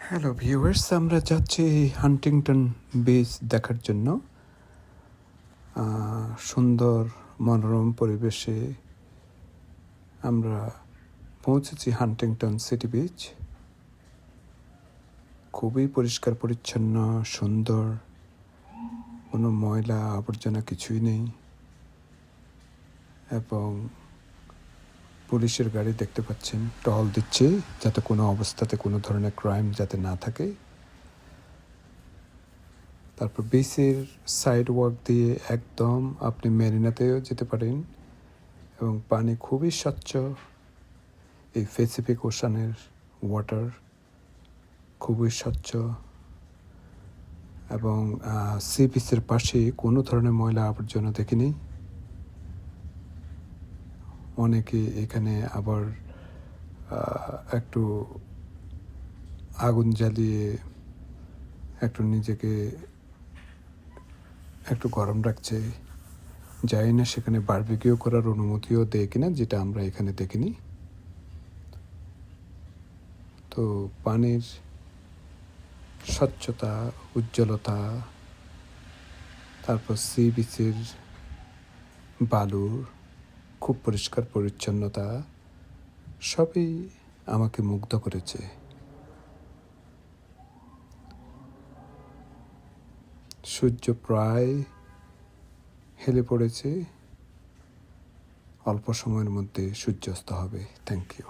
Hello viewers, আমরা যাচ্ছি Huntington beach দেখার জন্য। সুন্দর মনোরম পরিবেশে আমরা পৌঁছেছি হান্টিংটন সিটি বিচ। খুবই পরিষ্কার পরিচ্ছন্ন, সুন্দর, কোনো ময়লা আবর্জনা কিছুই নেই। এবং পুলিশের গাড়ি দেখতে পাচ্ছেন, টহল দিচ্ছে যাতে কোনো অবস্থাতে কোনো ধরনের ক্রাইম যাতে না থাকে। তারপর বিচের সাইড ওয়াক দিয়ে একদম আপনি মেরিনাতেও যেতে পারেন এবং পানি খুবই স্বচ্ছ। এই প্যাসিফিক ওশানের ওয়াটার খুবই স্বচ্ছ এবং সি বিচের পাশে কোনো ধরনের ময়লা আবর্জনা দেখিনি। অনেকে এখানে আবার একটু আগুন জ্বালিয়ে একটু নিজেকে একটু গরম রাখছে। জানি না সেখানে বারবিকিউ করার অনুমতিও দেয় কিনা, যেটা আমরা এখানে দেখিনি। তো পানির স্বচ্ছতা, উজ্জ্বলতা, তারপর সি বিচের বালুর খুব পরিষ্কার পরিচ্ছন্নতা সবই আমাকে মুগ্ধ করেছে। সূর্য প্রায় হেলে পড়েছে, অল্প সময়ের মধ্যে সূর্যাস্ত হবে। Thank you.